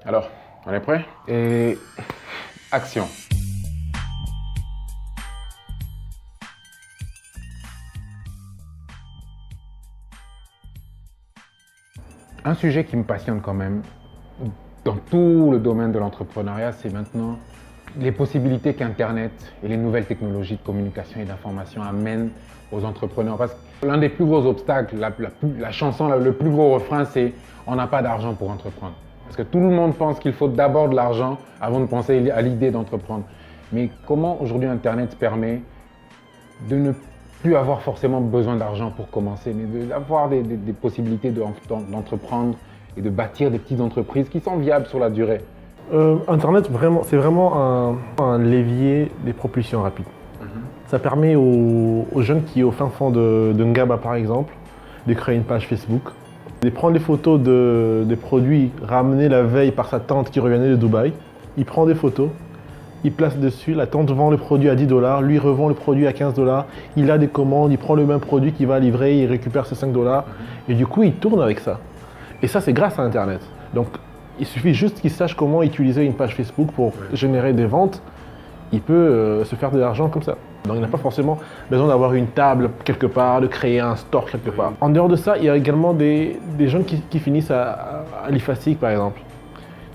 Alors, on est prêt? Et action. Un sujet qui me passionne quand même, dans tout le domaine de l'entrepreneuriat, c'est maintenant les possibilités qu'Internet et les nouvelles technologies de communication et d'information amènent aux entrepreneurs. Parce que l'un des plus gros obstacles, la chanson, le plus gros refrain, c'est « on n'a pas d'argent pour entreprendre ». Parce que tout le monde pense qu'il faut d'abord de l'argent avant de penser à l'idée d'entreprendre. Mais comment aujourd'hui Internet permet de ne plus avoir forcément besoin d'argent pour commencer, mais d'avoir des possibilités d'entreprendre et de bâtir des petites entreprises qui sont viables sur la durée? Internet, c'est vraiment un levier des propulsions rapides. Ça permet aux jeunes qui sont au fin fond de Ngaba, par exemple, de créer une page Facebook, de prendre des photos des produits ramenés la veille par sa tante qui revenait de Dubaï. Il prend des photos, il place dessus, la tante vend le produit à 10 $, lui revend le produit à 15 $, il a des commandes, il prend le même produit qu'il va livrer, il récupère ses 5 $, et du coup il tourne avec ça. Et ça c'est grâce à Internet. Donc il suffit juste qu'il sache comment utiliser une page Facebook pour générer des ventes, il peut se faire de l'argent comme ça. Donc il n'a pas forcément besoin d'avoir une table quelque part, de créer un store quelque part. En dehors de ça, il y a également des jeunes qui finissent à l'IFASIC par exemple,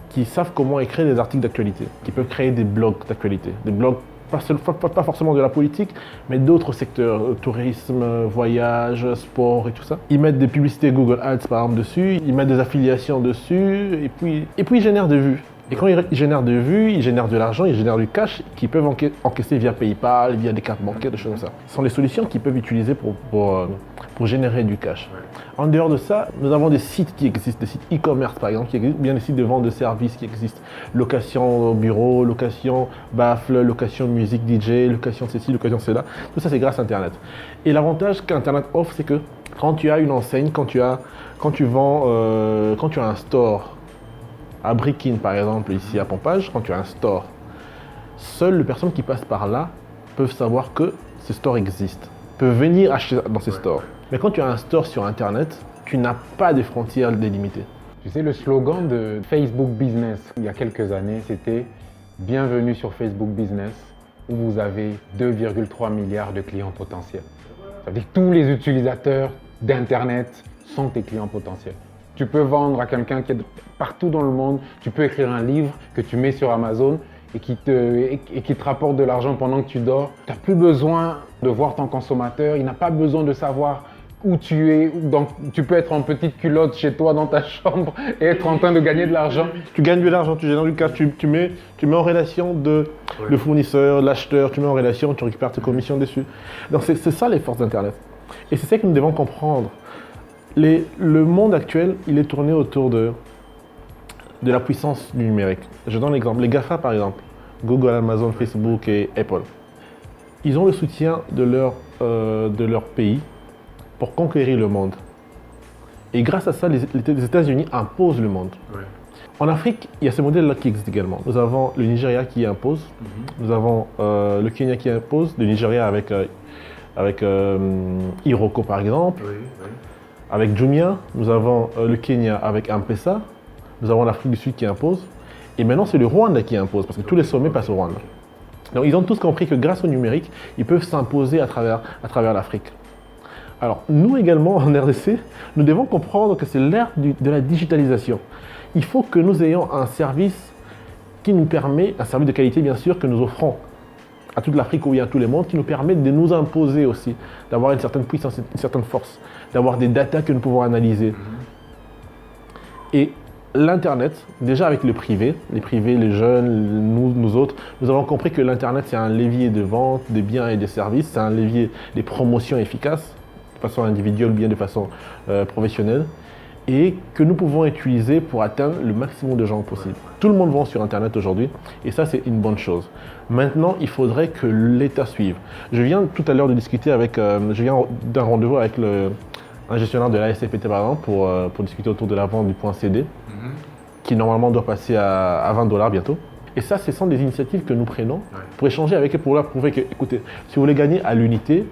qui savent comment écrire des articles d'actualité, qui peuvent créer des blogs d'actualité. Des blogs, pas forcément de la politique, mais d'autres secteurs, tourisme, voyage, sport et tout ça. Ils mettent des publicités Google Ads par exemple dessus, ils mettent des affiliations dessus, et puis ils génèrent des vues. Et quand ils génèrent des vues, ils génèrent de l'argent, ils génèrent du cash qu'ils peuvent encaisser via PayPal, via des cartes bancaires, des choses comme ça. Ce sont des solutions qu'ils peuvent utiliser pour générer du cash. En dehors de ça, nous avons des sites qui existent, des sites e-commerce par exemple, qui existent, bien des sites de vente de services qui existent. Location au bureau, location baffle, location musique DJ, location ceci, location cela. Tout ça c'est grâce à Internet. Et l'avantage qu'Internet offre, c'est que quand tu as une enseigne, quand tu as un store, à Brikin par exemple, ici à Pompage, quand tu as un store, seules les personnes qui passent par là peuvent savoir que ce store existe, peuvent venir acheter dans ces stores. Mais quand tu as un store sur Internet, tu n'as pas de frontières délimitées. Tu sais, le slogan de Facebook Business, il y a quelques années, c'était « Bienvenue sur Facebook Business, où vous avez 2,3 milliards de clients potentiels ». Ça veut dire que tous les utilisateurs d'Internet sont tes clients potentiels. Tu peux vendre à quelqu'un qui est partout dans le monde, tu peux écrire un livre que tu mets sur Amazon et qui te rapporte de l'argent pendant que tu dors. Tu n'as plus besoin de voir ton consommateur, il n'a pas besoin de savoir où tu es. Donc, tu peux être en petite culotte chez toi dans ta chambre et être en train de gagner de l'argent. Tu gagnes de l'argent, tu génères du cash, tu mets en relation le fournisseur, l'acheteur, tu mets en relation, tu récupères tes commissions dessus. Donc c'est ça les forces d'Internet. Et c'est ça que nous devons comprendre. Le monde actuel, il est tourné autour de la puissance du numérique. Je donne l'exemple. Les GAFA, par exemple, Google, Amazon, Facebook et Apple, ils ont le soutien de leur pays pour conquérir le monde. Et grâce à ça, les États-Unis imposent le monde. Ouais. En Afrique, il y a ce modèle-là qui existe également. Nous avons le Nigeria qui impose, nous avons le Kenya qui impose, le Nigeria avec Iroko, par exemple. Oui, oui. Avec Jumia, nous avons le Kenya avec M-Pesa, nous avons l'Afrique du Sud qui impose, et maintenant c'est le Rwanda qui impose, parce que tous les sommets passent au Rwanda. Donc ils ont tous compris que grâce au numérique, ils peuvent s'imposer à travers l'Afrique. Alors nous également en RDC, nous devons comprendre que c'est l'ère de la digitalisation. Il faut que nous ayons un service qui nous permet, un service de qualité bien sûr, que nous offrons à toute l'Afrique ou à tout le monde, qui nous permet de nous imposer aussi, d'avoir une certaine puissance, une certaine force, d'avoir des datas que nous pouvons analyser. Et l'Internet, déjà avec le privé, les jeunes, nous autres, nous avons compris que l'Internet c'est un levier de vente des biens et des services, c'est un levier des promotions efficaces, de façon individuelle ou bien de façon professionnelle, et que nous pouvons utiliser pour atteindre le maximum de gens possible. Tout le monde vend sur Internet aujourd'hui, et ça c'est une bonne chose. Maintenant, il faudrait que l'État suive. Je viens tout à l'heure de discuter je viens d'un rendez-vous avec un gestionnaire de la SFPT par exemple pour discuter autour de la vente du point CD, qui normalement doit passer à 20 $ bientôt. Et ça, ce sont des initiatives que nous prenons pour échanger avec eux, pour leur prouver que, écoutez, si vous voulez gagner à l'unité,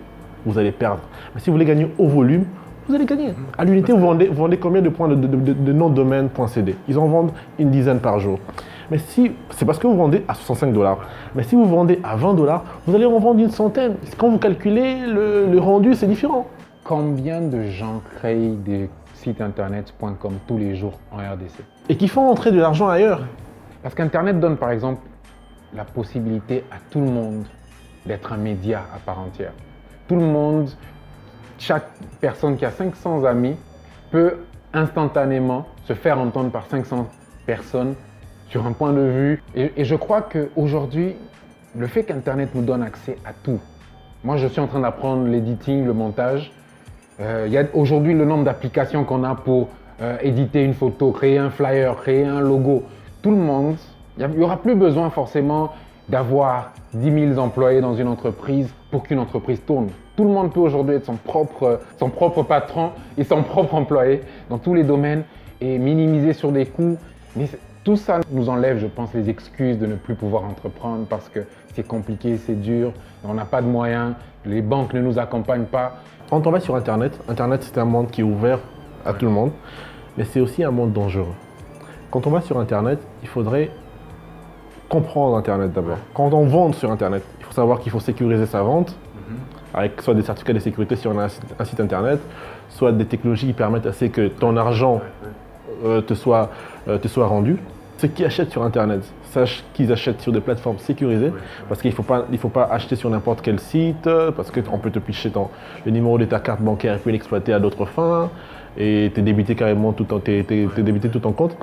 vous allez perdre. Mais si vous voulez gagner au volume, vous allez gagner. À l'unité, vous vendez combien de points de nom de domaine.cd? Ils en vendent une dizaine par jour. Mais si, c'est parce que vous vendez à 65 $. Mais si vous vendez à 20 $, vous allez en vendre une centaine. Quand vous calculez le rendu, c'est différent. Combien de gens créent des sites internet.com tous les jours en RDC? Et qui font entrer de l'argent ailleurs. Parce qu'Internet donne par exemple la possibilité à tout le monde d'être un média à part entière. Tout le monde, chaque personne qui a 500 amis peut instantanément se faire entendre par 500 personnes sur un point de vue. Et je crois qu'aujourd'hui, le fait qu'Internet nous donne accès à tout. Moi, je suis en train d'apprendre l'editing, le montage. Il y a aujourd'hui le nombre d'applications qu'on a pour éditer une photo, créer un flyer, créer un logo. Tout le monde, il n'y aura plus besoin forcément d'avoir 10 000 employés dans une entreprise pour qu'une entreprise tourne. Tout le monde peut aujourd'hui être son propre patron et son propre employé dans tous les domaines et minimiser sur des coûts. Mais tout ça nous enlève, je pense, les excuses de ne plus pouvoir entreprendre parce que c'est compliqué, c'est dur, on n'a pas de moyens, les banques ne nous accompagnent pas. Quand on va sur Internet, Internet c'est un monde qui est ouvert à tout le monde, mais c'est aussi un monde dangereux. Quand on va sur Internet, il faudrait comprendre Internet d'abord. Quand on vend sur Internet, il faut savoir qu'il faut sécuriser sa vente, avec soit des certificats de sécurité si on a un site Internet, soit des technologies qui permettent à ce que ton argent te soit rendu. Ceux qui achètent sur Internet, sachent qu'ils achètent sur des plateformes sécurisées, parce qu'il ne faut pas acheter sur n'importe quel site, parce qu'on peut te picher le numéro de ta carte bancaire et puis l'exploiter à d'autres fins, et t'es débité carrément tout ton compte.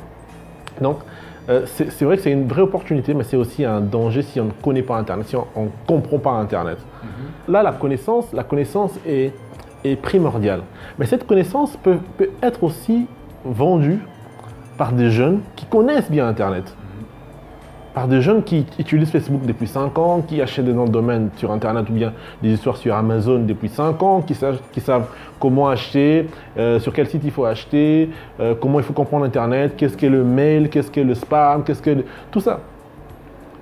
Donc, c'est vrai que c'est une vraie opportunité, mais c'est aussi un danger si on ne connaît pas Internet, si on ne comprend pas Internet. Là, la connaissance est primordiale. Mais cette connaissance peut être aussi vendue par des jeunes qui connaissent bien Internet. Par des jeunes qui utilisent Facebook depuis 5 ans, qui achètent des noms de domaine sur Internet ou bien des histoires sur Amazon depuis 5 ans, qui savent comment acheter, sur quel site il faut acheter, comment il faut comprendre Internet, qu'est-ce qu'est le mail, qu'est-ce qu'est le spam, tout ça.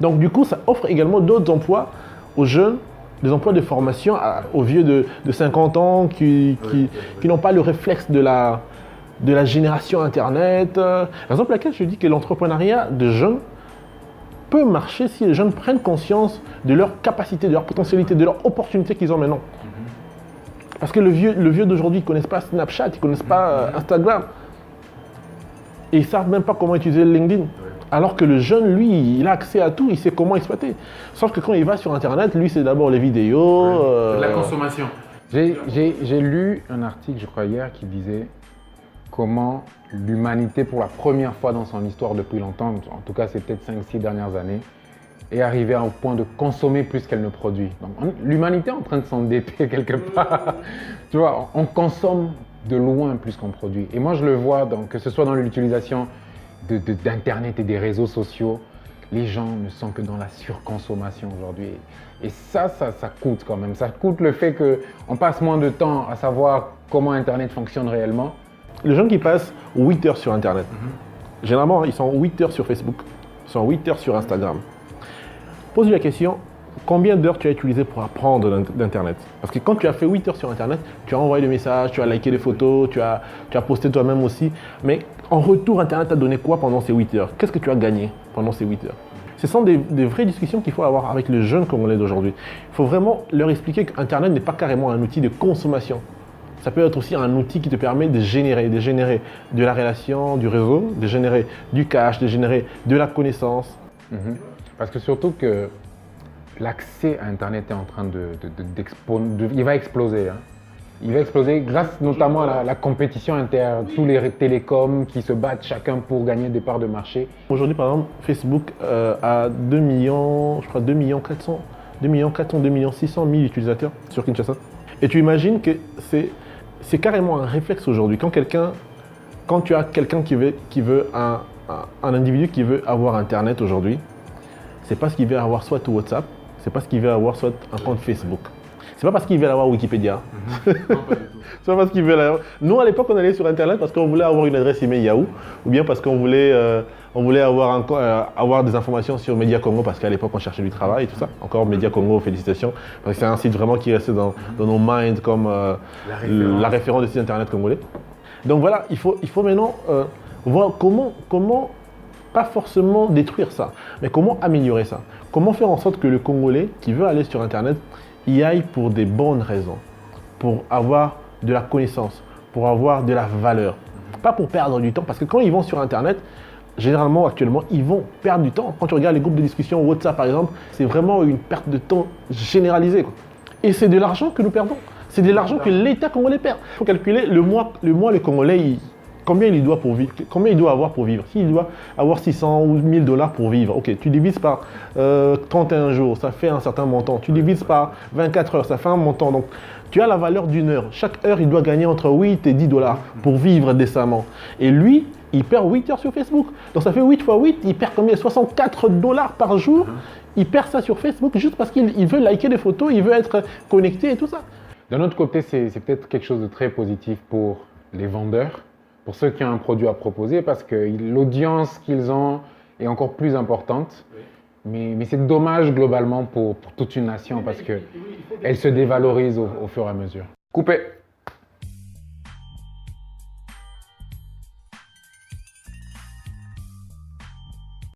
Donc du coup, ça offre également d'autres emplois aux jeunes, des emplois de formation aux vieux de 50 ans qui n'ont pas le réflexe de la génération Internet. Raison pour laquelle je dis que l'entrepreneuriat de jeunes peut marcher si les jeunes prennent conscience de leur capacité, de leur potentialité, de leur opportunité qu'ils ont maintenant. Parce que le vieux d'aujourd'hui, ils ne connaissent pas Snapchat, ils ne connaissent pas Instagram. Et ils ne savent même pas comment utiliser LinkedIn. Alors que le jeune, lui, il a accès à tout, il sait comment exploiter. Sauf que quand il va sur Internet, lui, c'est d'abord les vidéos. La consommation. J'ai lu un article, je crois hier, qui disait comment l'humanité, pour la première fois dans son histoire depuis longtemps, en tout cas c'est peut-être 5-6 dernières années, est arrivée au point de consommer plus qu'elle ne produit. Donc l'humanité est en train de s'endetter quelque part. Tu vois, on consomme de loin plus qu'on produit. Et moi je le vois, que ce soit dans l'utilisation d'Internet et des réseaux sociaux, les gens ne sont que dans la surconsommation aujourd'hui. Et ça coûte quand même. Ça coûte le fait qu'on passe moins de temps à savoir comment Internet fonctionne réellement. Les gens qui passent 8 heures sur Internet, généralement, ils sont 8 heures sur Facebook, ils sont 8 heures sur Instagram. Pose-lui la question, combien d'heures tu as utilisé pour apprendre d'Internet? Parce que quand tu as fait 8 heures sur Internet, tu as envoyé des messages, tu as liké des photos, tu as posté toi-même aussi. Mais en retour, Internet t'a donné quoi pendant ces 8 heures? Qu'est-ce que tu as gagné pendant ces 8 heures? Ce sont des vraies discussions qu'il faut avoir avec les jeunes congolais d'aujourd'hui. Il faut vraiment leur expliquer qu'Internet n'est pas carrément un outil de consommation. Ça peut être aussi un outil qui te permet de générer de la relation, du réseau, de générer du cash, de générer de la connaissance. Parce que surtout que l'accès à Internet est en train il va exploser. Hein. Il va exploser grâce notamment à la compétition interne, tous les télécoms qui se battent chacun pour gagner des parts de marché. Aujourd'hui, par exemple, Facebook a 2 millions 400 000 utilisateurs sur Kinshasa. Et tu imagines que c'est carrément un réflexe aujourd'hui. Quand tu as quelqu'un qui veut un individu qui veut avoir Internet aujourd'hui, c'est parce qu'il veut avoir soit WhatsApp, c'est parce qu'il veut avoir soit un compte Facebook. C'est pas parce qu'il veut avoir Wikipédia. C'est pas parce qu'il veut avoir... Nous, à l'époque, on allait sur Internet parce qu'on voulait avoir une adresse email Yahoo, ou bien parce qu'on voulait On voulait avoir des informations sur Média Congo parce qu'à l'époque, on cherchait du travail et tout ça. Encore Média Congo, félicitations. Parce que c'est un site vraiment qui est resté dans nos minds comme la référence du site internet congolais. Donc voilà, il faut maintenant voir comment, pas forcément détruire ça, mais comment améliorer ça. Comment faire en sorte que le Congolais qui veut aller sur internet y aille pour des bonnes raisons, pour avoir de la connaissance, pour avoir de la valeur. Pas pour perdre du temps, parce que quand ils vont sur internet, généralement, actuellement, ils vont perdre du temps. Quand tu regardes les groupes de discussion WhatsApp, par exemple, c'est vraiment une perte de temps généralisée, quoi. Et c'est de l'argent que nous perdons. C'est de l'argent que l'État congolais perd. Il faut calculer le mois le Congolais, combien il doit pour vivre, combien il doit avoir pour vivre. S'il doit avoir 600 ou 1000 dollars pour vivre, ok, tu divises par 31 jours, ça fait un certain montant. Tu divises par 24 heures, ça fait un montant. Donc, tu as la valeur d'une heure. Chaque heure, il doit gagner entre 8 et 10 dollars pour vivre décemment. Et lui, il perd 8 heures sur Facebook. Donc ça fait 8 fois 8, il perd combien? 64 dollars par jour. Il perd ça sur Facebook juste parce qu'il veut liker des photos, il veut être connecté et tout ça. D'un autre côté, c'est peut-être quelque chose de très positif pour les vendeurs, pour ceux qui ont un produit à proposer, parce que l'audience qu'ils ont est encore plus importante. Oui. Mais c'est dommage globalement pour toute une nation parce qu'elle se dévalorise au fur et à mesure. Coupé.